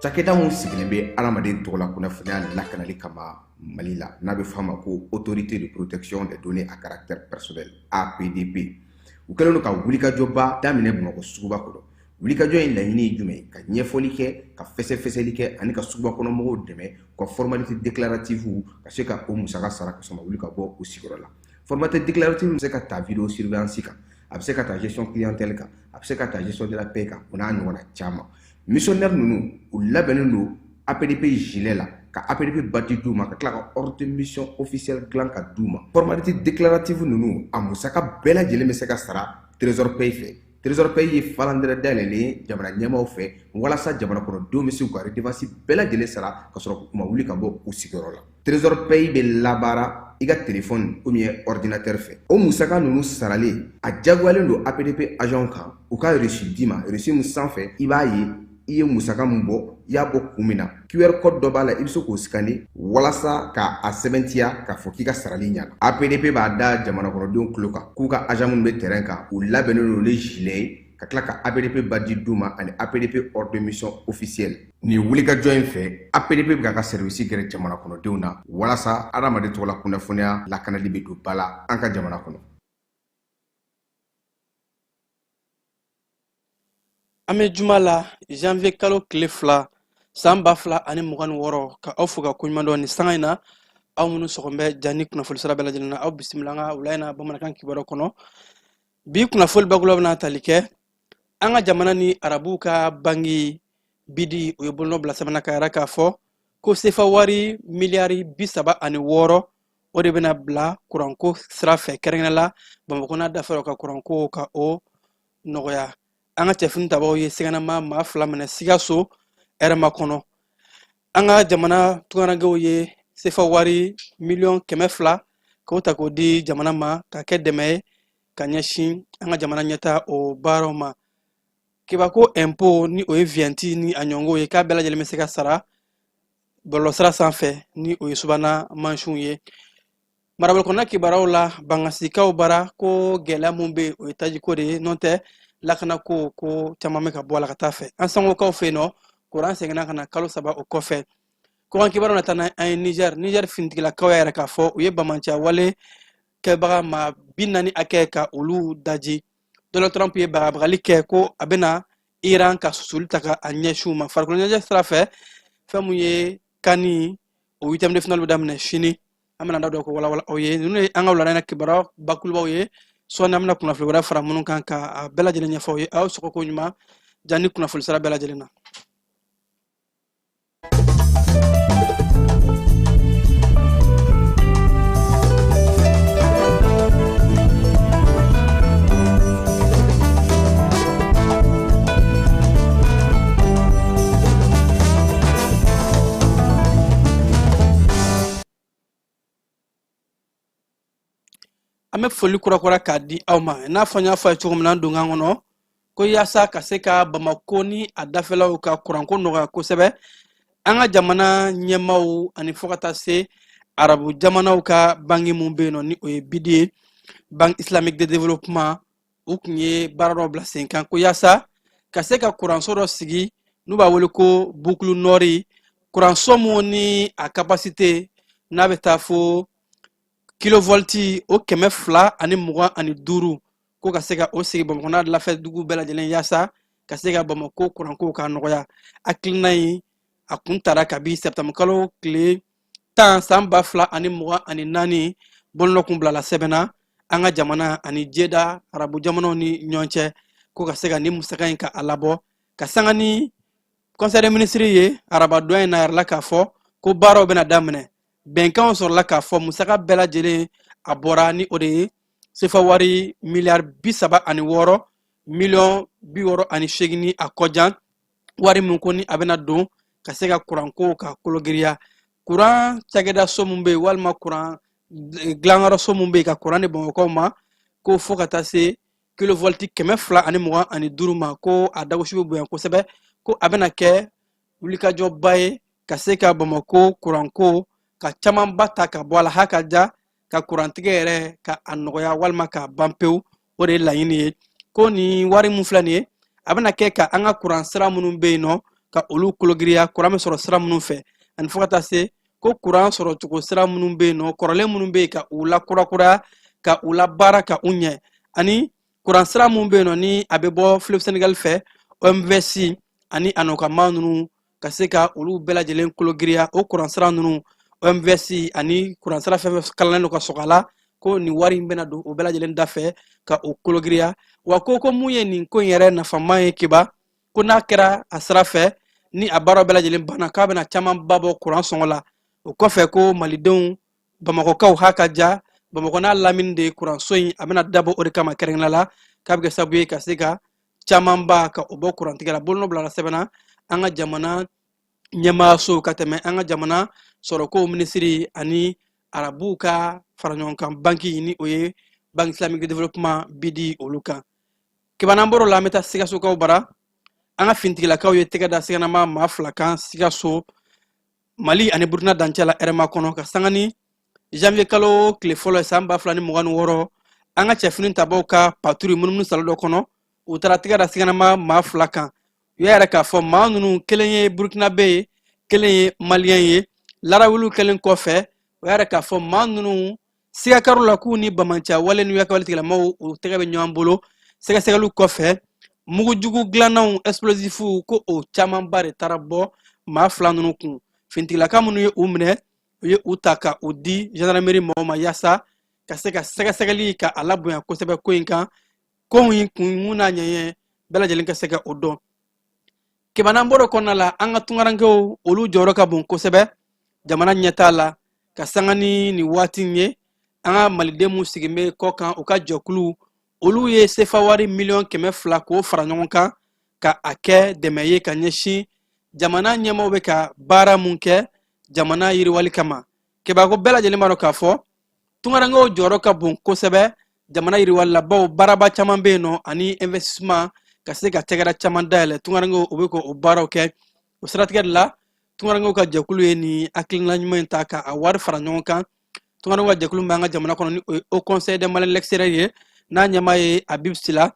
Cakɛda mun sigilen bɛ adamaden tɔgɔ la kunnafoniya lakanali kama Mali la n'a bɛ fɔ a ma ko Autorité de protection des données à caractère personnel APDP. U kɛlen don ka wulikajɔba daminɛ Bamakɔ suguba kɔnɔ. Wulikajɔ in laɲini ye jumɛn ye? Ka ɲɛfɔli kɛ, ka fɛsɛfɛsɛli kɛ ani ka suguba kɔnɔ mɔgɔw dɛmɛ ka formalité déclarative ka se ka o musaka sara ka sɔrɔ wuli ka bɔ u sigiyɔrɔ la. Formalité déclarative bɛ se ka ta vidéo surveillance kan, a bɛ se ka ta gestion clientèle kan, a bɛ se ka ta gestion de la paix kan, o n'a ɲɔgɔnna caman. Missionnaire ninnu u labɛnnen don APDP gilet la ka APDP badge d'u ma ka tila ka ordre de mission officielle dilan ka d'u ma. Formalité déclarative ninnu a musaka bɛɛ lajɛlen bɛ se ka sara Trésor Pays fɛ. Trésor Pays ye falandɛrɛ dayɛlɛlen ye jamana ɲɛmaaw fɛ walasa jamana kɔnɔdenw bɛ se k'u ka redevance bɛɛ lajɛlen sara ka sɔrɔ u ma wuli ka bɔ u sigiyɔrɔ la. Trésor Pays bɛ labaara i ka téléphone ou bien ordinateur fɛ. O musaka ninnu sarali a jagoyalen don APDP agent kan u ka reçu d'i ma, reçu min sanfɛ i b'a ye i ye musaka mun bɔ i y'a bɔ kun min na QR code dɔ b'a la i bɛ se k'o scanner walasa ka a sɛbɛntiya k'a fɔ k'i ka sarali ɲɛna. APDP b'a da jamana kɔnɔdenw tulo kan k'u ka agent minnu bɛ terrain kan u labɛnnen don ni gilet ye ka tila ka APDP badge d'u ma ani APDP ordre de mission officielle. Nin wulikajɔ in fɛ APDP bɛ ka service gɛrɛ jamana kɔnɔdenw na walasa adamaden tɔgɔ la kunnafoniya lakanali bɛ don ba la an ka jamana kɔnɔ. Ame juma la janvier kalo tile 2 san 2026 ka aw fo ka koɲuman dɔn ni sanga in na aw minnu sɔgɔn bɛ jani kunnafoni sira bɛɛ lajɛlen na aw bisimila an ka wula in na bamanankan kibaru kɔnɔ. Bi kunnafoni bakulo bɛna tali kɛ an ka jamana ni arabuw ka bangi bidi o ye bolonɔ bila sɛbɛnna ka yɛrɛ k'a fɔ ko sefa wari miliyari 36 o de bɛna bila kuranko sira fɛ kɛrɛnkɛrɛnnen la Bamakɔ n'a dafɛrɛ ka kuranko ka o nɔgɔya. An ka cɛfini tabaw ye sɛgɛnnama maa 2 minɛ Sikaso ɛrɛma kɔnɔ. An ka jamana tunganagɛw ye sefa wari miliyɔn 200 k'o ta k'o di jamana ma ka kɛ dɛmɛ ye ka ɲɛsin an ka jamana ɲɛta o baaraw ma. Kibako impôt ni o ye viyanti ni a ɲɔngɔw ye k'a bɛɛ lajɛlen bɛ se ka sara bɔlɔlɔsira sanfɛ ni o ye subahana mansinw ye. Marabolo kɔnɔna kibaruw la bangasikaw bara ko gɛlɛya mun bɛ o ye tajiko de ye n'o tɛ lakana ko caman bɛ ka bɔ a la ka taa fɛ. An sangokaw fɛ yen nɔ kuran seginna ka na kalo 3 o kɔfɛ. Kuran kibaruw nata na an ye Niger finitigilakaw yɛrɛ k'a fɔ u ye bamanciya wale kɛbaga ma 40 hakɛ ka olu daji. Donald Trump ye bagabagali kɛ ko a bɛna Iran ka susuli ta ka a ɲɛsin u ma. Farikolo ɲɛnajɛ sira fɛ fɛn mun ye kani o 8e de finale bɛ daminɛ sini an bɛna da dɔ ko walawala aw ye. Ninnu ye an ka wulada in na kibaruya bakulubaw ye sɔɔni an bɛna kunnafoni wɛrɛ fara minnu kan ka a bɛɛ lajɛlen ɲɛfɔ aw ye. Aw sɔgɔ ko ɲuman jani kunnafoni sira bɛɛ lajɛlen na. An bɛ foli kurakura k'a di aw ma n'a fɔ n y'a fɔ a ye cogo min na donkan kɔnɔ ko yaasa ka se ka Bamako ni a dafɛlaw ka kuranko nɔgɔya kosɛbɛ an ka jamana ɲɛmaaw ani fo ka taa se arabu jamanaw ka bangi mun bɛ yen nɔ ni o ye BID ye Banque Islamique de Développement u tun ye baara dɔ bila sen kan ko yaasa ka se ka kuranso dɔ sigi n'u b'a wele ko Boucle Nord kuranso mun ni a capacité n'a bɛ taa fo kilovolti o 225 ko ka se ka o sigi Bamakɔ n'a lafɛ dugu bɛɛ lajɛlen yaasa ka se ka Bamako kuranko ka nɔgɔya. Hakilina in a kun taara kabi septembre kalo tile 10 san 2024 bolonɔ kun bilala sɛbɛnna an ka jamana ani jeda arabu jamanaw ni ɲɔgɔn cɛ ko ka se ka ni musaka in ka a labɔ ka sanga ni conseil des ministres ye arabadon in na yɛrɛ la k'a fɔ ko baaraw bɛna daminɛ. Bɛnkanw sɔrɔla k'a fɔ musaka bɛɛ lajɛlen a bɔra ni o de ye sefa wari miliyari 36 miliyɔn 68 a kɔjan wari min ko ni a bɛna don ka se ka kuranko ka kologiriya. Kuran cakɛda so mun bɛ yen walima kuran dilanyɔrɔ so mun bɛ yen ka kuran di Bamakɔkaw ma ko fo ka taa se kilovolti 225 ma ko a dagosi bɛ bonya kosɛbɛ ko a bɛna kɛ wulikajɔba ye ka se ka Bamako kuranko ka caman ba ta ka bɔ a la ha ka ja ka kurantigɛ yɛrɛ ka a nɔgɔya walima ka ban pewu o de ye laɲini ye ko ni wari mun filɛ nin ye a bɛna kɛ ka an ka kuran sira minnu bɛ yen nɔ ka olu kologiriya kuran bɛ sɔrɔ sira minnu fɛ ani fo ka taa se ko kuran sɔrɔ cogo sira minnu bɛ yen nɔ kɔrɔlen minnu bɛ yen ka u la kurakuraya ka u la baara ka u ɲɛ ani kuran sira minnu bɛ yen nɔ ni a bɛ bɔ Fleuve Sénégal fɛ OMVS ani a nɔkama ninnu ka se ka olu bɛɛ lajɛlen kologiriya o kuran sira ninnu OMVS ani kuran sira fɛn fɛn kalannen don ka sɔgɔ a la ko nin wari in bɛna don o bɛɛ lajɛlen da fɛ ka o kologiriya wa ko mun ye nin ko in yɛrɛ nafama ye kiba ko n'a kɛra a sira fɛ ni a baaraw bɛɛ lajɛlen banna k'a bɛna camanba bɔ kuran sɔngɔ la o kɔfɛ ko malidenw bamakɔkaw ha ka ja bamakɔ n'a lamini de kuran so in a bɛna dabɔ o de kama kɛrɛnkɛrɛnnen la k'a bɛ kɛ sababu ye ka se ka camanba ka o bɔ kurantigɛ la bolonɔ bilara sɛbɛnna an ka jamana ɲɛmaayaso ka tɛmɛ an ka jamana sɔrɔko minisiri ani arabuw ka fara ɲɔgɔn kan banki ni o ye Banque Islamique de Développement BID olu kan kibanan bɔr'o la an bɛ taa Sikasokaw bara an ka fintigilakaw ye tɛgɛ da siganama maa 2 kan Sikaso Mali ani Burkina dancɛ la RMA kɔnɔ ka sanga ni janvier kalo tile fɔlɔ ye san 2026 an ka cɛfini tabaw ka patrouille munumunu salo dɔ kɔnɔ u taara tɛgɛ da siganama maa 2 kan u y'a yɛrɛ k'a fɔ maa ninnu kelen ye Burkinabé ye kelen ye Malien ye larawuliw kelen kɔfɛ u y'a yɛrɛ k'a fɔ maa ninnu sigakaru la k'u ni bamanca wale n'u yakawale tigilamɔgɔw u tɛgɛ bɛ ɲɔgɔn bolo sɛgɛsɛgɛliw kɔfɛ mugujugu dilannanw explosifw ko o camanba de taara bɔ maa 2 ninnu kun fintigilaka minnu ye u minɛ u ye u ta ka u di gendarmerie mɔgɔw ma yaasa ka se ka sɛgɛsɛgɛli ka a labonya kosɛbɛ ko in kan ko in kun n'a ɲɛɲɛ bɛɛ lajɛlen ka se ka o dɔn kibanan bɔr'o kɔnɔna la an ka tungarankew olu jɔyɔrɔ ka bon kosɛbɛ jamana ɲɛtaa la ka sanga ni nin waati in ye an ka maliden mun sigin bɛ kɔ kan u ka jɛkulu olu ye sefa wari miliyɔn 200 k'o fara ɲɔgɔn kan ka a kɛ dɛmɛ ye ka ɲɛsin jamana ɲɛmaaw bɛ ka baara mun kɛ jamana yiriwali kama kebako bɛɛ lajɛlen b'a dɔn k'a fɔ tungarankew jɔyɔrɔ ka bon kosɛbɛ jamana yiriwali la bawo baaraba caman bɛ yen nɔ ani investissement ka se ka tɛgɛra caman dayɛlɛ tungarankew u bɛ k'o baaraw kɛ o siratigɛ de la tungarankew ka jɛkulu ye nin hakilina ɲuman in ta ka a wari fara ɲɔgɔn kan tungarankew ka jɛkulu bɛ an ka jamana kɔnɔ ni o ye Haut Conseil des Maliens de l'extérieur ye n'a ɲɛmaa ye Habib Sila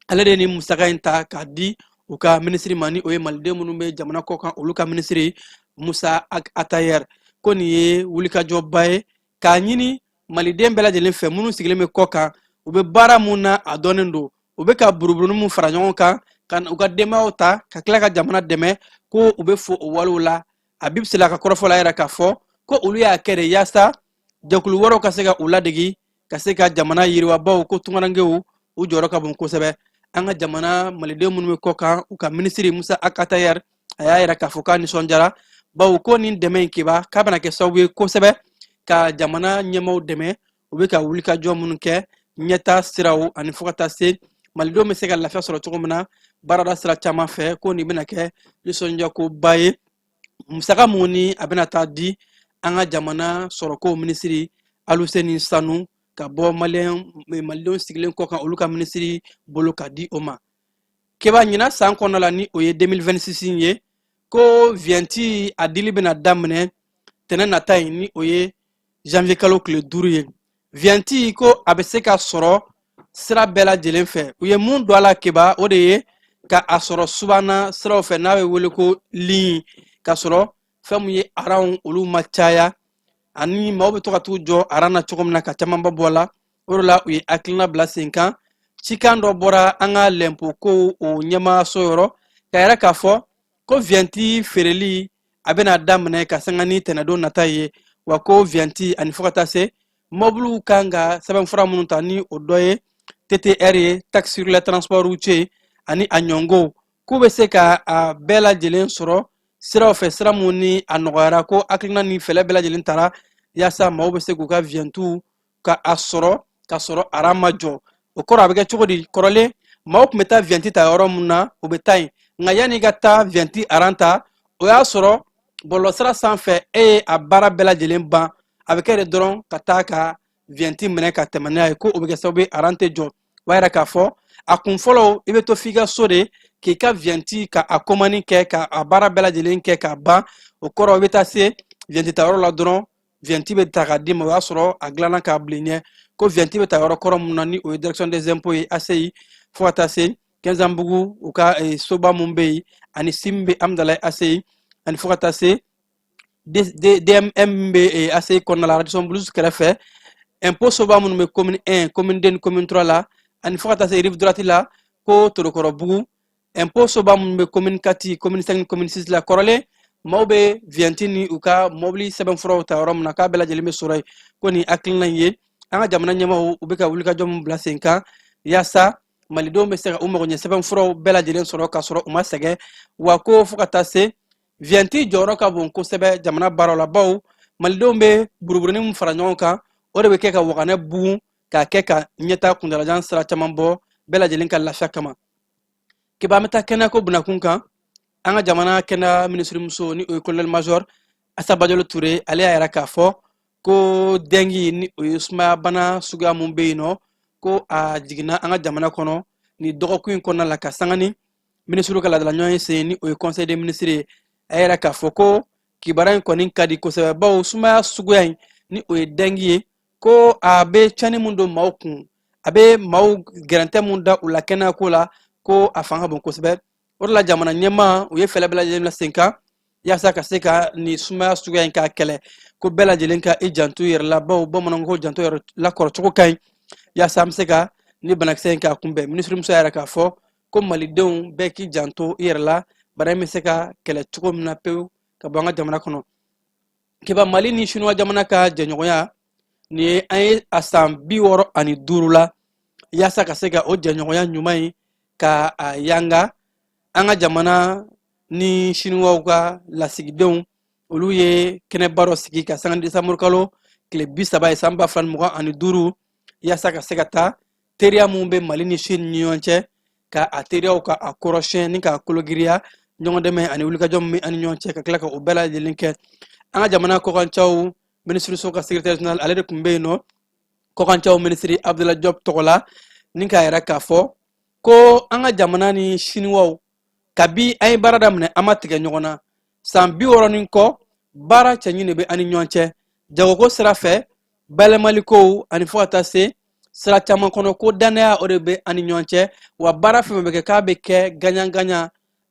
ale de ye nin musaka in ta k'a di u ka minisiri ma ni o ye maliden minnu bɛ jamana kɔ kan olu ka minisiri Musa Atayer ko nin ye wulikajɔba ye k'a ɲini maliden bɛɛ lajɛlen fɛ minnu sigilen bɛ kɔ kan u bɛ baara mun na a dɔnnen don u bɛ ka buruburuni mun fara ɲɔgɔn kan ka u ka denbayaw ta ka tila ka jamana dɛmɛ ko u bɛ fo o walew la Habib Sila ka kɔrɔfɔ la yɛrɛ k'a fɔ ko olu y'a kɛ de yaasa jɛkulu wɛrɛw ka se ka u ladegi ka se ka jamana yiriwabaw ko tungarankew u jɔyɔrɔ ka bon kosɛbɛ an ka jamana maliden minnu bɛ kɔ kan u ka minisiri Musa Atayer a y'a yɛrɛ k'a fɔ k'a nisɔndiyara bawo ko nin dɛmɛ in kiba k'a bɛna kɛ sababu ye kosɛbɛ ka jamana ɲɛmaaw dɛmɛ u bɛ ka wulikajɔ minnu kɛ ɲɛtaa siraw ani fo ka taa se malidenw bɛ se ka lafiya sɔrɔ cogo min na baarada sira caman fɛ ko nin bɛna kɛ nisɔndiyakoba ye musaka mun ni a bɛna taa di an ka jamana sɔrɔko minisiri Aluseni Sanu ka bɔ malidenw sigilen kɔ kan olu ka minisiri bolo ka di o ma keba ɲina san kɔnɔ la ni o ye 2026 ye ko viɛnti a dili bɛna daminɛ tɛnɛ nata in ni o ye janvier kalo tile 5 ye viɛnti ko a bɛ se ka sɔrɔ sira bɛɛ lajɛlen fɛ u ye mun don a la keba o de ye ka a sɔrɔ subana siraw fɛ n'a bɛ wele ko ligne ka sɔrɔ fɛn mun ye aranw olu ma caya ani maaw bɛ to ka t'u jɔ aran na cogo min na ka camanba bɔ a la o de la u ye hakilina bila sen kan cikan dɔ bɔra an ka lɛnpo ko o ɲɛmaayaso yɔrɔ ka yɛrɛ k'a fɔ ko viɛnti feereli a bɛna daminɛ ka sanga ni tɛnɛdon nata ye wa ko viɛnti ani fo ka taa se mɔbiliw kan ka sɛbɛnfura minnu ta ni o dɔ ye TTR ye taxe sur les transports routiers ani a ɲɔngow k'u bɛ se ka a bɛɛ lajɛlen sɔrɔ siraw fɛ sira mun ni a nɔgɔyara ko hakilina ni fɛlɛ bɛɛ lajɛlen tara yaasa maaw bɛ se k'u ka viɛntiw ka a sɔrɔ ka sɔrɔ aran ma jɔ o kɔrɔ a bɛ kɛ cogo di kɔrɔlen maaw tun bɛ taa viɛnti ta yɔrɔ mun na o bɛ taa yen nka yanni ka taa viɛnti aran ta o y'a sɔrɔ bɔlɔlɔsira sanfɛ e ye a baara bɛɛ lajɛlen ban a bɛ kɛ de dɔrɔn ka taa ka viɛnti minɛ ka tɛmɛ n'a ye ko o bɛ kɛ sababu ye aran tɛ jɔ o b'a yira k'a fɔ a kun fɔlɔ i bɛ to f'i ka so de k'i ka viɛnti ka a komani kɛ ka a baara bɛɛ lajɛlen kɛ k'a ban o kɔrɔ i bɛ taa se viɛnti ta yɔrɔ la dɔrɔn viɛnti bɛ ta k'a d'i ma o y'a sɔrɔ a dilanna k'a bilen ɲɛ ko viɛnti bɛ ta yɔrɔ kɔrɔ mun na ni o ye direction des impôts ye ACI fo ka taa se Kenzambugu u ka soba mun bɛ yen ani simbe amdalayi ase ani fo ka taa se DMM bɛ ase kɔnɔna la radisson blues kɛrɛfɛ impôt soba minnu bɛ commune 1 commune 2 ni commune 3 la ani fo ka taa se rive droite la ko Torokɔrɔbugu impôt soba minnu bɛ commune 4 commune 5 ni commune 6 la kɔrɔlen maaw bɛ viyanti ni u ka mobili sɛbɛnfuraw ta yɔrɔ min na k'a bɛɛ lajɛlen bɛ sɔrɔ yen ko nin hakilina in ye an ka jamana ɲɛmaaw u bɛ ka wulikajɔ min bila sen kan yaasa malidenw bɛ se ka u mago ɲɛ sɛbɛnfuraw bɛɛ lajɛlen sɔrɔ ka sɔrɔ u ma sɛgɛn wa ko fo ka taa se viyanti jɔyɔrɔ ka bon kosɛbɛ jamana baaraw la baw malidenw bɛ buruburunin min fara ɲɔgɔn kan o de bɛ kɛ ka waganɛ bugun k'a kɛ ka ɲɛta kuntalajan sira caman bɔ bɛɛ lajɛlen ka lafiya kama kiba an bɛ taa kɛnɛyako bunakun kan an ka jamana kɛnɛya minisirimuso ni o ye colonel major Asaba Jalo Ture ale y'a yɛrɛ k'a fɔ ko dengue ni o ye sumaya bana suguya mun bɛ yen nɔ ko a jiginna an ka jamana kɔnɔ ni dɔgɔkun in kɔnɔna la ka sanga ni minisiriw ka laadala ɲɔgɔn ye sen ni o ye conseil des ministres ye a yɛrɛ k'a fɔ ko kibaruya in kɔni ka di kosɛbɛ bawo sumaya suguya in ni o ye dengue ye ko a bɛ cɛnni mun don maaw kun a bɛ maaw gɛrɛntɛ mun da u la kɛnɛyako la ko a fanga ka bon kosɛbɛ o de la jamana ɲɛmaa u ye fɛɛrɛ bɛɛ lajɛlen bila sen kan yaasa ka se ka nin sumaya suguya in k'a kɛlɛ ko bɛɛ lajɛlen ka i janto i yɛrɛ la bawo bamananw ko janto yɛrɛ la kɔrɔcogo ka ɲi yaasa an bɛ se ka ni banakisɛ in k'a kunbɛn minisirimuso yɛrɛ k'a fɔ ko malidenw bɛɛ k'i janto i yɛrɛ la bana in bɛ se ka kɛlɛ cogo min na pewu ka bɔ an ka jamana kɔnɔ kiba mali ni sinuwa jamana ka jɛɲɔgɔnya nin ye an ye a san 65 la yaasa ka se ka o jɛɲɔgɔnya ɲuman in ka a yanga an ka jamana ni sinuwaw ka lasigidenw olu ye kɛnɛba dɔ sigi ka sanga desanburu kalo tile 30 ye san 2025 yaasa ka se ka taa teriya mun bɛ mali ni sini ni ɲɔgɔn cɛ ka a teriyaw ka a kɔrɔsiyɛn ni ka kologiriya ɲɔgɔn dɛmɛ ani wulikajɔ min bɛ ani ɲɔgɔn cɛ ka tila ka o bɛɛ lajɛlen kɛ an ka jamana kɔkancaw minisiriso ka secrétaire général ale de tun bɛ yen nɔ kɔkancaw minisiri Abdoulaye Diop tɔgɔ la ni k'a yɛrɛ k'a fɔ ko an ka jamana ni siniwaw kabi an ye baara daminɛ an ma tigɛ ɲɔgɔn na san 60 kɔ baara cɛɲi de bɛ ani ɲɔgɔn cɛ jagoko sira fɛ bayɛlɛmalikow ani fo ka taa se sira caman kɔnɔ ko danaya o de bɛ ani ɲɔgɔn cɛ wa baara fɛn bɛ kɛ k'a bɛ kɛ gaɲagaɲa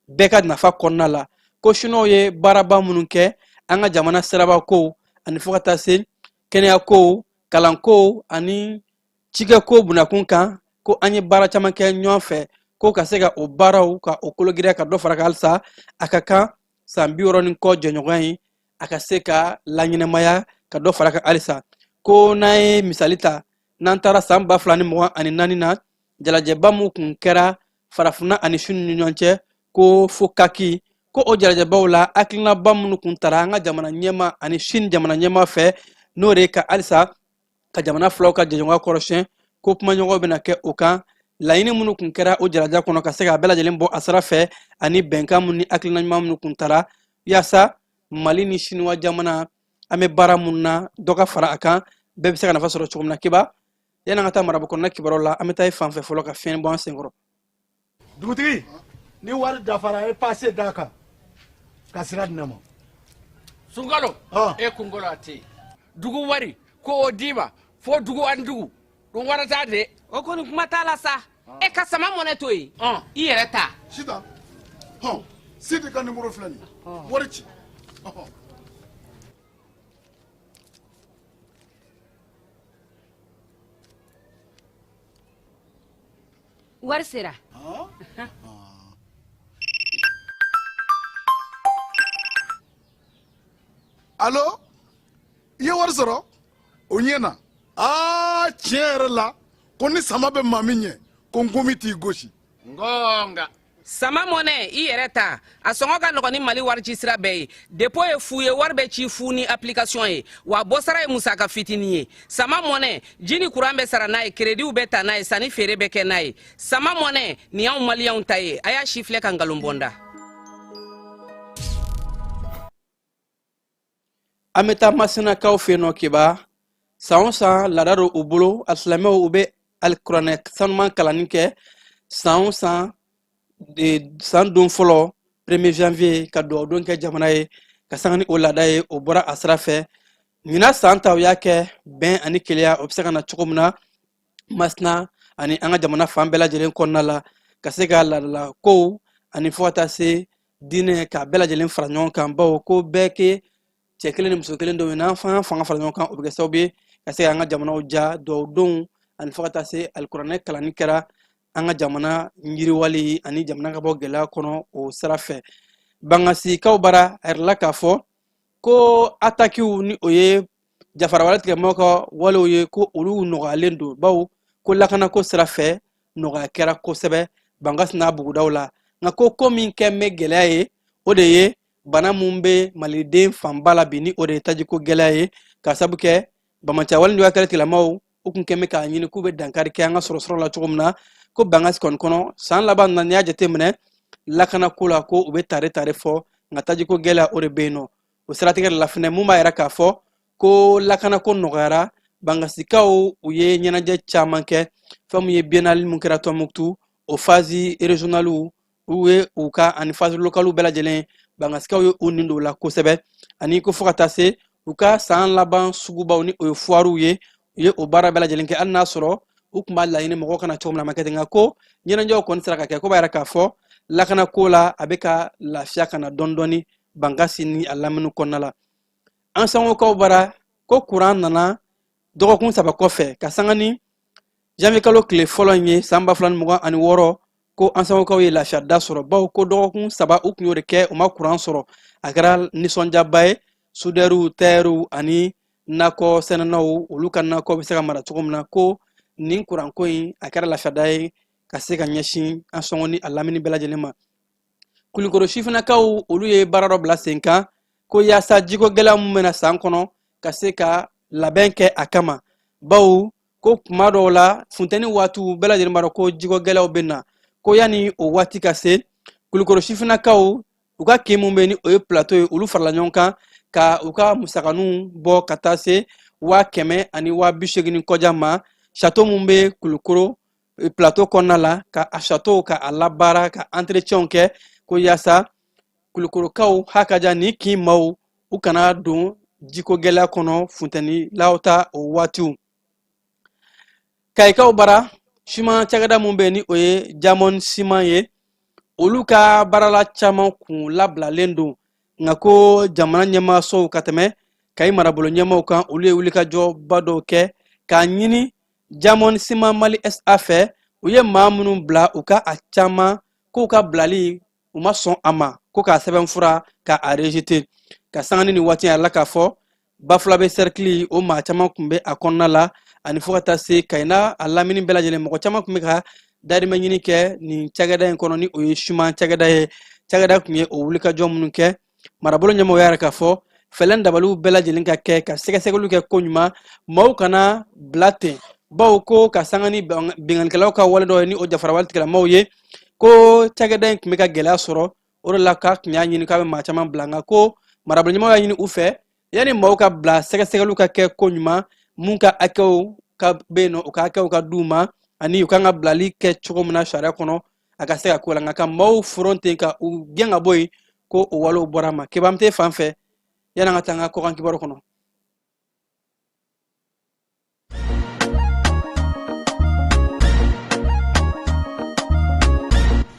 bɛɛ ka nafa kɔnɔna la ko siniwaw ye baaraba minnu kɛ an ka jamana siraba kow ani fo ka taa se kɛnɛyakow kalankow ani cikɛko bunakun kan ko an ye baara caman kɛ ɲɔgɔn fɛ ko ka se ka o baaraw ka o kologiriya ka dɔ fara kan halisa a ka kan san 60 kɔ jɛɲɔgɔnya in a ka se ka laɲɛnɛmaya ka dɔ fara kan halisa ko n'an ye misali ta n'an taara san 2024 na jalajɛba mun kun kɛra farafinna ani sini ni ɲɔgɔn cɛ ko fo kaki ko o jalajɛbaw la hakilinaba minnu kun tara an ka jamana ɲɛma ani sini jamana ɲɛma fɛ n'o de ka halisa ka jamana filaw ka jɛɲɔgɔnya kɔrɔsiyɛn ko kumaɲɔgɔnw bɛna kɛ o kan laɲini minnu kun kɛra o jalaja kɔnɔ ka se ka bɛɛ lajɛlen bɔ a sira fɛ ani bɛnkan minnu ni hakilina ɲuman minnu kun tara yaasa mali ni siniwa jamana an bɛ baara minnu na dɔ ka fara a kan bɛɛ bɛ se ka nafa sɔrɔ cogo min na kiba yanni an ka taa marabu kɔnɔna kibaruw la an bɛ taa i fan fɛ fɔlɔ ka fiɲɛ bɔ an senkɔrɔ dugutigi ni wari dafara e passe d'a kan ka sira di ne ma sunkalo e kunkolo a tɛ yen dugu wari ko o d'i ma fo dugu ani dugu dun wari t'a de o kɔni kuma t'a la sa e ka sama mɔnɛ to yen i yɛrɛ ta sita sidi ka numéro filɛ nin wari ci wari sera allo i ye wari sɔrɔ o ɲɛ na tiɲɛ yɛrɛ la ko ni sama bɛ maa min ɲɛ ko n komi t'i gosi ngonga sama mɔnɛ i yɛrɛ ta a sɔngɔ ka nɔgɔn ni mali wari ci sira bɛɛ ye depo ye fu ye wari bɛ ci fu ni application ye wa bɔsara ye musaka fitinin ye sama mɔnɛ ji ni kuran bɛ sara n'a ye krediw bɛ ta n'a ye sanni feere bɛ kɛ n'a ye sama mɔnɛ nin y'anw maliyɛnw ta ye a y'a si filɛ ka nkalon bɔnda an bɛ taa masinakaw fɛ yen nɔ kiba san o san laada do u bolo alisilamɛw u bɛ alikuranɛ sanuman kalanni kɛ san o san san don fɔlɔ 1er janvier ka dugawu don kɛ jamana ye ka sanga ni o laada ye o bɔra a sira fɛ ɲinan san ta u y'a kɛ bɛn ani keleya o bɛ se ka na cogo min na masina ani an ka jamana fan bɛɛ lajɛlen kɔnɔna la ka se ka ladala kow ani fo ka taa se diinɛ k'a bɛɛ lajɛlen fara ɲɔgɔn kan bawo ko bɛɛ kɛ cɛ kelen ni muso kelen dɔw ye n'an fanga fara ɲɔgɔn kan o bɛ kɛ sababu ye ka se k'an ka jamanaw ja duwawudenw ani fo ka taa se alikuranɛ kalanni kɛra an ka jamana yiriwali ani jamana ka bɔ gɛlɛya kɔnɔ o sira fɛ bangasikaw bara a yɛrɛ la k'a fɔ ko atakiw ni o ye jafarawale tigɛmɔgɔw ka walew ye ko olu nɔgɔyalen don bawo ko lakanako sira fɛ nɔgɔya kɛra kosɛbɛ bangasi n'a bugudaw la nka ko min kɛ mɛ gɛlɛya ye o de ye bana mun bɛ maliden fanba la bi ni o de ye tajiko gɛlɛya ye ka sabu kɛ bamaca waleɲuman kɛra tigilamɔgɔw u kun kɛn bɛ k'a ɲini k'u bɛ dankari kɛ an ka sɔrɔsɔrɔ la cogo min na ko bangasi kɔni san laban na n'i y'a jateminɛ lakanako la ko u bɛ tare fɔ nka tajiko gɛlɛya o de bɛ yen nɔ o siratigɛ de la fɛnɛ mun b'a yira k'a fɔ ko lakanako nɔgɔyara bangasikaw u ye ɲɛnajɛ caman kɛ fɛn mun ye biennale mun kɛra Tɔnbukutu o phase régionale u ye u ka ani phase locale bɛɛ lajɛlen bangasikaw ye u nin don la kosɛbɛ ani ko fo ka taa se u ka san laban sugubaw ni o ye foirew ye u ye o baara bɛɛ lajɛlen kɛ hali n'a sɔrɔ u tun b'a laɲini mɔgɔw kana cogo min na a ma kɛ ten nka ko ɲɛnajɛw kɔni sera ka kɛ ko b'a yira k'a fɔ lakanako la a bɛ ka lafiya kana dɔɔni bangasi ni a lamini kɔnɔna la an sangokaw bara ko kuran nana dɔgɔkun 3 kɔfɛ ka sanga ni janvier kalo tile fɔlɔ in ye san 2026 ko an sangokaw ye lafiya da sɔrɔ bawo ko dɔgɔkun 3 u kun y'o de kɛ u ma kuran sɔrɔ a kɛra nisɔndiyaba ye sudɛriw tɛriw ani nakɔ sɛnɛnaw olu ka nakɔ bɛ se ka mara cogo min na ko nin kuranko in a kɛra lafiyada ye ka se ka ɲɛsin an sɔngɔ ni a lamini bɛɛ lajɛlen ma Kulikoro sifinakaw olu ye baara dɔ bila sen kan ko yaasa jiko gɛlɛya mun bɛna san kɔnɔ ka se ka labɛn kɛ a kama bawo ko kuma dɔw la funtɛni waatiw bɛɛ lajɛlen b'a dɔn ko jiko gɛlɛyaw bɛ na ko yanni o waati ka se Kulikoro sifinakaw u ka kin mun bɛ ni o ye plateau ye olu farala ɲɔgɔn kan ka u ka musakaninw bɔ ka taa se 100 ani 80 kɔja ma château mun bɛ Kulikoro plateau kɔnɔna la ka a château ka a labaara ka entretien kɛ ko yaasa Kulikorokaw hakaja ni kin maaw u kana don jiko gɛlɛya kɔnɔ funtɛni law ta o waatiw Kayikaw bara siman cakɛda mun bɛ ni o ye Diamond Siman ye olu ka baarala caman kun labilalen don nka ko jamana ɲɛmaasow ka tɛmɛ Kayi marabolo ɲɛmaaw kan olu ye wulikajɔba dɔw kɛ k'a ɲini Diamond Siman Mali SA fɛ u ye maa minnu bila u ka a caman k'u ka bilali u ma sɔn a ma ko k'a sɛbɛnfura ka a rejeter ka sanga ni waati yɛrɛ la k'a fɔ Bafulabe cercle o maa caman kun bɛ a kɔnɔna la ani fo ka taa se Kayina a lamini bɛɛ lajɛlen mɔgɔ caman kun bɛ ka dahirimɛ ɲini kɛ nin cakɛda in kɔnɔ ni o ye siman cakɛda ye cakɛda kun ye o wulikajɔ minnu kɛ marabolo ɲɛmɔgɔ y'a yɛrɛ k'a fɔ fɛlɛn dabaliw bɛɛ lajɛlen ka kɛ ka sɛgɛsɛgɛliw kɛ ko ɲuman maaw kana bila ten bawo ko ka sanga ni binganikɛlaw ka wale dɔ ye ni o jafarawale tigilamaaw ye ko cakɛda in kun bɛ ka gɛlɛya sɔrɔ o de la k'a kun y'a ɲini k'a bɛ maa caman bila nka ko marabolo ɲɛmɔgɔ y'a ɲini u fɛ yanni maaw ka bila sɛgɛsɛgɛliw ka kɛ ko ɲuman mun ka hakɛw ka bɛ yen nɔ u ka hakɛw ka d'u ma ani u kan ka bilali kɛ cogo min na sariya kɔnɔ a ka se ka ko la nka ka maaw foron ten ka u gɛn ka bɔ yen ko o walew bɔra a ma kebam tɛ fan fɛ yanni an ka taa an ka kɔkan kibaru kɔnɔ.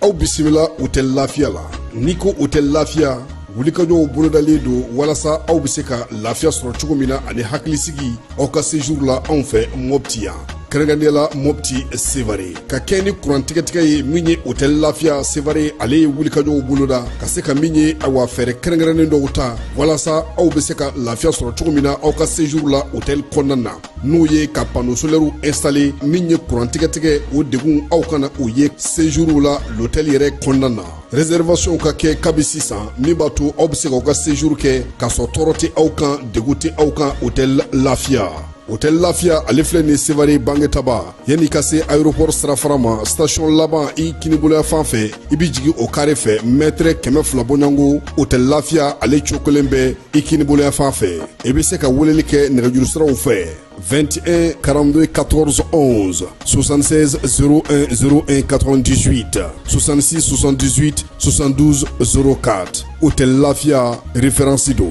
Aw bisimila u tɛ lafiya la n'i ko u tɛ lafiya wulikajɔw bolodalen don walasa aw bɛ se ka lafiya sɔrɔ cogo min na ani hakilisigi aw ka séjour la anw fɛ Mopti yan kɛrɛnkɛrɛnnenya la Mopti Sevare ka kɛ ni kurantigɛtigɛ ye min ye hôtel lafiya Sevare ale ye wulikajɔw boloda ka se ka min ye awa fɛɛrɛ kɛrɛnkɛrɛnnen dɔw ta walasa aw bɛ se ka lafiya sɔrɔ cogo min na aw ka séjour la hôtel kɔnɔna na n'o ye ka panneau solaire installer min ye kurantigɛtigɛ o degun aw kana o ye séjour la l'hôtel yɛrɛ kɔnɔna na réservation ka kɛ kabi sisan min b'a to aw bɛ se k'aw ka séjour kɛ k'a sɔrɔ tɔɔrɔ tɛ aw kan degun tɛ aw kan hôtel lafiya. Hôtel Lafiya ale filɛ nin Sevare Bangetaba yanni ka se aéroport sirafara ma station laban i kiniboloya fan fɛ i bi jigi o kare fɛ mètre 200 bɔɲango Hôtel Lafiya ale cokolen bɛ i kiniboloya fan fɛ i bɛ se ka weleli kɛ nɛgɛjuru siraw fɛ 21 42 14 11 76 01 01 98 66 78 72 04 Hôtel Lafiya référence do.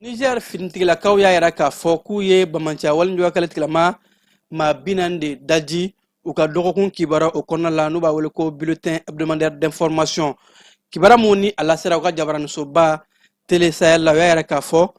Niger fintigilakaw y'a yira k'a fɔ k'u ye Bamanciya walijɔ kɛlɛ tigilama maa 40 de daji u ka dɔgɔkun kibara o kɔnɔna la n'u b'a wele ko bulletin hebdomadaire d'information kibara mun ni a lasera u ka jabaranisoba Télé Sahel la u y'a yira k'a fɔ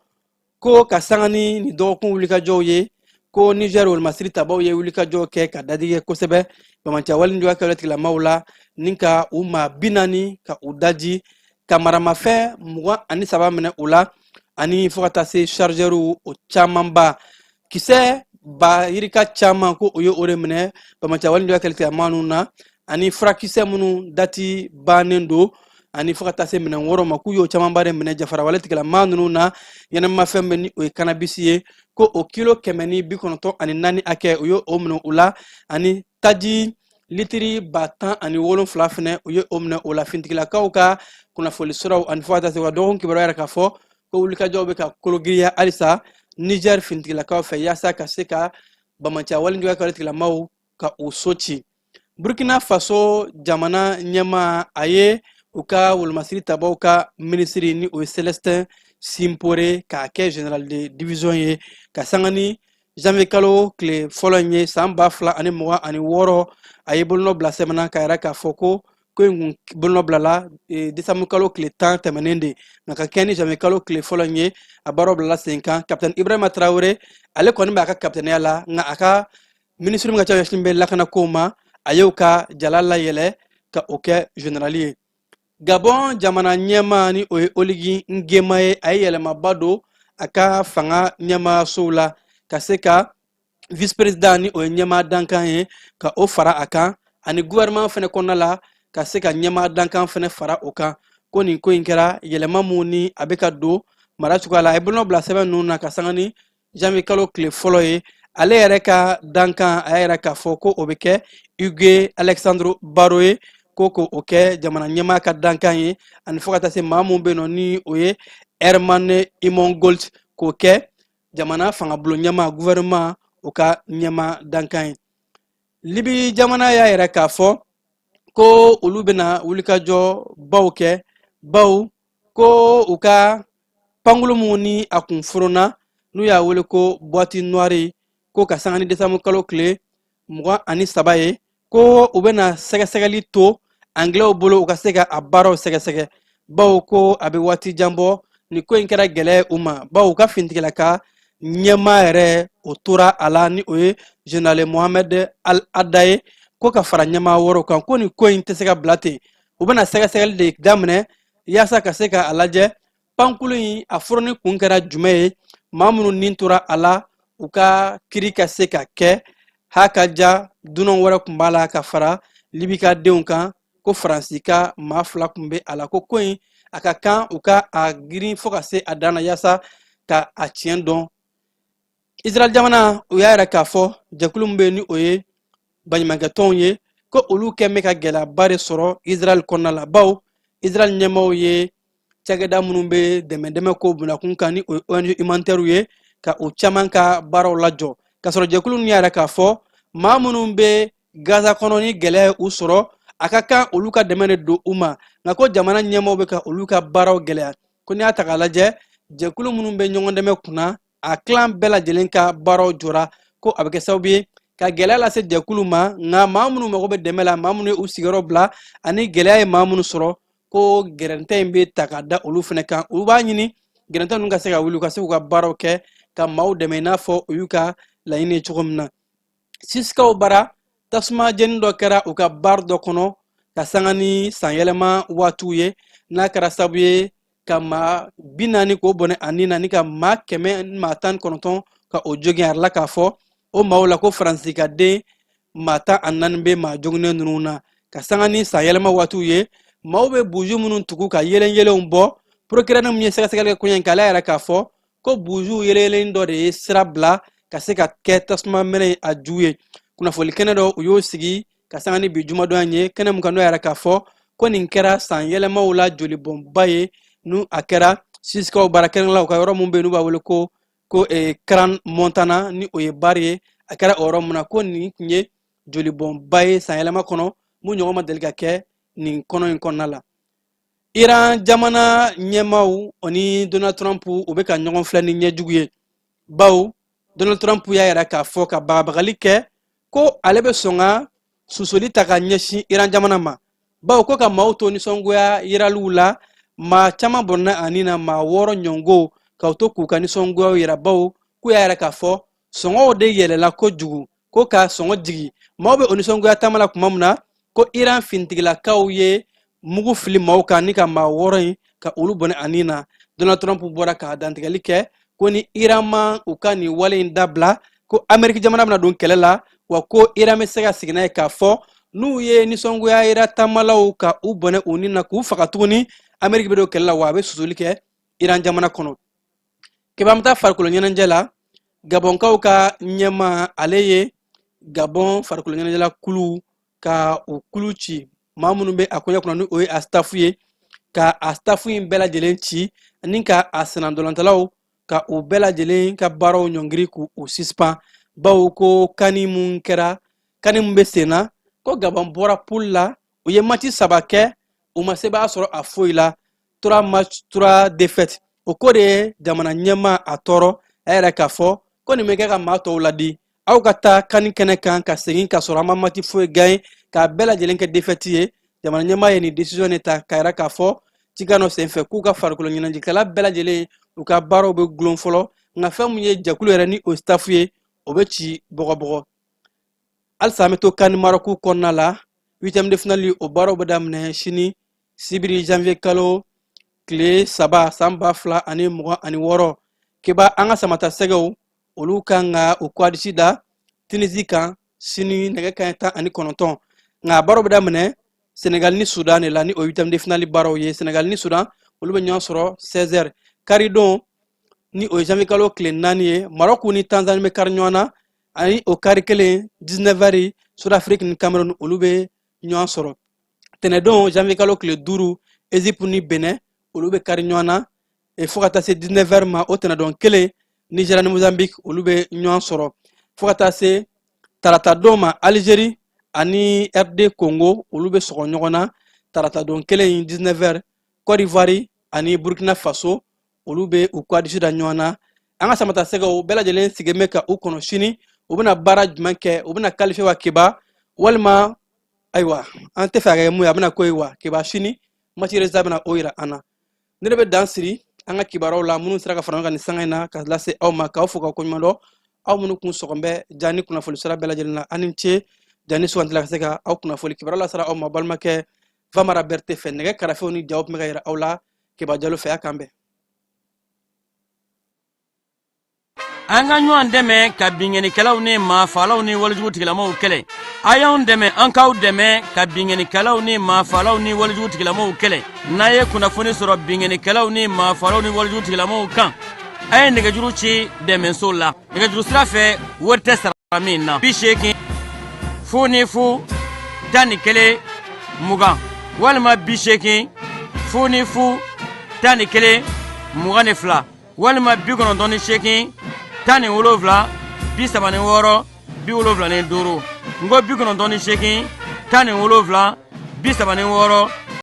ko ka sanga ni dɔgɔkun wulikajɔw ye ko Niger wolomasiri tabaw ye wulikajɔ kɛ ka dadigi kɛ kosɛbɛ Bamanciya walijɔ kɛlɛ tigilamaw la ni ka u maa 40 ka u daji ka maramafɛn 23 minɛ u la ani fo ka taa se chargeur o camanba kisɛ ba yirika caman ko o ye o de minɛ Bamanciya walijɔ kɛlɛ tigilama na ani furakisɛ minnu dati bannen don ani fo ka taa se minɛn wɔɔrɔ ma k'u y'o camanba de minɛ jafara wale tigilama ninnu na ɲɛnɛmafɛn bɛ ni o ye cannabis ye ko o kilo 194 hakɛ o ye o minɛ u la ani taji litiri 1017 fɛnɛ o ye o minɛ o la fintigilakaw ka kunnafoni siraw ani fo ka taa se wa dɔgɔkun kibaruya yɛrɛ k'a fɔ ko wulikajɔw bɛ ka kologiriya halisa Niger fintigilakaw fɛ yaasa ka se ka Bamanciya walijɔ kɛlɛ tigilamaw ka u so ci Burkina Faso jamana ɲɛma a ye u ka wolomasiri tabaw ka minisiri ni o ye Célestin Simpore k'a kɛ général de division ye ka sanga ni janvier kalo tile fɔlɔ in ye san 2026 a ye bolonɔ bila sɛbɛnna k'a yira k'a fɔ ko in kun bolonɔ bilala décembre kalo tile 10 tɛmɛnen de nka ka kɛ ni janvier kalo tile fɔlɔ in ye a baaraw bilala sen kan capitaine Ibrahima Traoré ale kɔni b'a ka capitaineya la nka a ka minisiri min ka ca ɲɛsinnen bɛ lakanakow ma a y'o ka jala layɛlɛ ka o kɛ général ye Gabon jamana ɲɛma ni o ye Oligi Nguema ye a ye yɛlɛmaba don a ka fanga ɲɛmaasow la ka se ka vice président ni o ye ɲɛmaa dankan ye ka o fara a kan ani gouvernement fɛnɛ kɔnɔna la ka se ka ɲɛmaa dankan fɛnɛ fara o kan ko nin ko in kɛra yɛlɛma mun ni a bɛ ka don mara cogoya la a ye bolonɔ bila sɛbɛn ninnu na ka sanga ni janvier kalo tile fɔlɔ ye ale yɛrɛ ka dankan a y'a yɛrɛ k'a fɔ ko o bɛ kɛ Hugues Alexandre Baro ye ko o kɛ jamana ɲɛmaa ka dankan ye ani fo ka taa se maa mun bɛ yen nɔ ni o ye Herman Imongold k'o kɛ jamana fangabolo ɲɛmaa gouvernement o ka ɲɛmaa dankan ye Libi jamana y'a yɛrɛ k'a fɔ ko olu bɛna wulikajɔ baw kɛ baw ko u ka pankolo mun ni a kun furuna n'u y'a wele ko boîte noire ko ka sanga ni décembre kalo tile 23 ye ko u bɛna sɛgɛsɛgɛli to anglais bolo u ka se ka a baaraw sɛgɛsɛgɛ baw ko a bɛ waati jan bɔ ni ko in kɛra gɛlɛya u ma baw ka fintigilaka ɲɛmaa yɛrɛ o tora a la ni o ye général Mohamed Al Adda ye ko ka fara ɲɛmaa wɔɔrɔw kan ko ni ko in tɛ se ka bila ten u bɛna sɛgɛsɛgɛli de daminɛ yaasa ka se ka a lajɛ pankulu in a furuni kun kɛra jumɛn ye maa minnu nin tora a la u ka kiri ka se ka kɛ ha ka ja dunan wɛrɛ kun b'a la ka fara libika denw kan ko faransi ka maa 2 kun bɛ a la ko in a ka kan u ka a girin fo ka se a dan na yaasa ka a tiɲɛ dɔn Israel jamana u y'a yɛrɛ k'a fɔ jɛkulu min bɛ ni o ye baɲumankɛtɔnw ye ko olu kɛn bɛ ka gɛlɛyaba de sɔrɔ Israel kɔnɔna la baw Israel ɲɛmaaw ye cakɛda minnu bɛ dɛmɛ ko bunakun kan ni o ye ONG humanitaire ye ka o caman ka baaraw lajɔ ka sɔrɔ jɛkulu ninnu y'a yɛrɛ k'a fɔ maa minnu bɛ Gaza kɔnɔ ni gɛlɛya u sɔrɔ a ka kan olu ka dɛmɛ de don u ma nka ko jamana ɲɛmaaw bɛ ka olu ka baaraw gɛlɛya ko n'i y'a ta k'a lajɛ jɛkulu minnu bɛ ɲɔgɔn dɛmɛ kunna a kilan bɛɛ lajɛlen ka baaraw jɔra ko a bɛ kɛ sababu ye ka gɛlɛya lase jɛkulu ma nka maa minnu mago bɛ dɛmɛ la maa minnu ye u sigiyɔrɔ bila ani gɛlɛya ye maa minnu sɔrɔ ko gɛrɛntɛ in bɛ ta ka da olu fana kan olu b'a ɲini gɛrɛntɛ ninnu ka se ka wuli u ka se k'u ka baaraw kɛ ka maaw dɛmɛ i n'a fɔ u y'u ka laɲini ye cogo min na Sisikaw bara tasuma jeni dɔ kɛra u ka bar dɔ kɔnɔ ka sanga ni sanyɛlɛma waatiw ye n'a kɛra sababu ye ka maa 40 k'o bɔnɛ a nin na ni ka maa 119 ka o jogin a la k'a fɔ o maaw la ko faransi ka den maa 14 bɛ maa joginnen ninnu na ka sanga ni sanyɛlɛma waatiw ye maaw bɛ buju minnu tugu ka yelenyelenw bɔ procureur min ye sɛgɛsɛgɛli kɛ koɲɛ in k'ale yɛrɛ k'a fɔ ko buju yelelen dɔ de ye sira bila ka se ka kɛ tasuma mɛnɛ a ju ye kunnafoni kɛnɛ dɔ u y'o sigi ka sanga ni bi jumadon ye kɛnɛ mun kan n'o yɛrɛ k'a fɔ ko nin kɛra san yɛlɛmaw la jolibɔnba ye n'u a kɛra Sisikaw baarakɛlaw ka yɔrɔ mun bɛ yen n'u b'a wele ko Karan Montana ni o ye bari ye a kɛra o yɔrɔ mun na ko nin tun ye jolibɔnba ye san yɛlɛma kɔnɔ mun ɲɔgɔn ma deli ka kɛ nin kɔnɔ in kɔnɔna la Iran jamana ɲɛmaw oni Donald Trump u bɛ ka ɲɔgɔn filɛ ni ɲɛjugu ye bawo Donald Trump y'a yɛrɛ k'a fɔ ka bagabagali kɛ ko ale bɛ sɔn ka susuli ta ka ɲɛsin Iran jamana ma bawo ko ka maaw to nisɔngoya yiraliw la maa caman bɔnna ani na maa 6 ɲɔngo k'u to k'u ka nisɔngoyaw yira bawo k'u y'a yɛrɛ k'a fɔ sɔngɔw de yɛlɛla kojugu ko ka sɔngɔ jigi maaw bɛ o nisɔngoya taama la tuma min na ko Iran fintigilakaw ye mugu fili maaw kan ni ka maa 6 in ka olu bɔnɛ ani na Donald Trump bɔra ka dantigɛli kɛ ko ni Iran ma u ka ni wale in dabila ko Amerika jamana bɛna don kɛlɛ la wa ko Iran bɛ se ka segin n'a ye k'a fɔ n'u ye nisɔngoya yira taamalaw ka u bɔnɛ u ni na k'u faga tuguni Amerika bɛ don kɛlɛ la wa a bɛ susuli kɛ Iran jamana kɔnɔ kebam ta farikolo ɲɛnajɛ la Gabonkaw ka ɲɛma ale ye Gabon farikolo ɲɛnajɛ la kulu ka o kulu ci maa minnu bɛ a koɲɛ kɔnɔ ni o ye a staffu ye ka a staffu in bɛɛ lajɛlen ci ani ka a senadolantalaw ka u bɛɛ lajɛlen ka baaraw ɲɔngiri k'u suspend bawo ko kani mun bɛ sen na ko Gabon bɔra poule la u ye match 3 kɛ u ma se b'a sɔrɔ a foyi la 3 match 3 défaites o ko de ye jamana ɲɛma a tɔɔrɔ a yɛrɛ k'a fɔ ko nin bɛ kɛ ka maa tɔw ladi aw ka taa kani kɛnɛ kan ka segin ka sɔrɔ an ma match foyi gagné k'a bɛɛ lajɛlen kɛ défaite ye jamana ɲɛma ye ni décision de ta k'a yɛrɛ k'a fɔ Tigano senfɛ k'u ka farikolo ɲɛnajɛkɛla bɛɛ lajɛlen u ka baaraw bɛ gulon fɔlɔ nka fɛn mun ye jɛkulu yɛrɛ ni o staff ye o bɛ ci bɔgɔbɔgɔ halisa an bɛ to kani Maroc kɔnɔna la 8e de finale o baaraw bɛ daminɛ sini sibiri janvier kalo tile 3 san 2026 keba an ka samata sɛgɛw olu kan ka u kwadisi da Tunisie kan sini nɛgɛ kanɲɛ 19 nka baaraw bɛ daminɛ Senegal ni Sudan de la ni o 8e de finale baaraw ye Senegal ni Sudan olu bɛ ɲɔgɔn sɔrɔ 16h karidon ni o janvier kalo tile 4 ye Maroc ni Tanzanie bɛ kari ɲɔgɔn na ani o kari kelen 19h Sud-Afrique ni Cameroun olu bɛ ɲɔgɔn sɔrɔ tɛnɛdon janvier kalo tile 5 Égypte ni Benin olu bɛ kari ɲɔgɔn na fo ka taa se 19h ma o tɛnɛdon kelen Nigeria ni Mozambique olu bɛ ɲɔgɔn sɔrɔ fo ka taa se tarata don ma Algérie ani RD Congo olu bɛ sɔgɔ ɲɔgɔn na tarata don kelen 19h Côte d'Ivoire ani Burkina Faso olu bɛ u kwadisi da ɲɔgɔn na an ka samata sɛgɛw bɛɛ lajɛlen sigilen bɛ ka u kɔnɔ sini u bɛna baara jumɛn kɛ u bɛna qualifier wa keba walima ayiwa an tɛ fɛ a kɛ mun ye a bɛna ko ye wa keba sini match résultat bɛna o yira an na ne de bɛ dan siri an ka kibaruyaw la minnu sera ka fara ɲɔgɔn kan nin sanga in na ka lase aw ma k'aw fo k'aw koɲuman dɔn aw minnu kun sɔgɔn bɛ ja ni kunnafoni sira bɛɛ lajɛlen na ani ce ja ni sugantila ka se ka aw kunnafoni kibaruya lasera aw ma balimakɛ Famara Berete fɛ nɛgɛ karafew ni jaw tun bɛ ka yira aw la Keba Jalo fɛ a kan bɛn an ka ɲɔgɔn dɛmɛ ka binŋɛnikɛlaw ni maafalaw ni walijugu tigilamaw kɛlɛ a y'anw dɛmɛ an k'aw dɛmɛ ka binŋɛnikɛlaw ni maafalaw ni walijugu tigilamaw kɛlɛ n'a ye kunnafoni sɔrɔ binŋɛnikɛlaw ni maafalaw ni walijugu tigilamaw kan a ye nɛgɛjuru ci dɛmɛso la nɛgɛjuru sira fɛ wari tɛ sara min na 80 fu ni fu 11 20 walima 80 fu ni fu 11 22 walima 98 17 36 75 ngo 98 17 36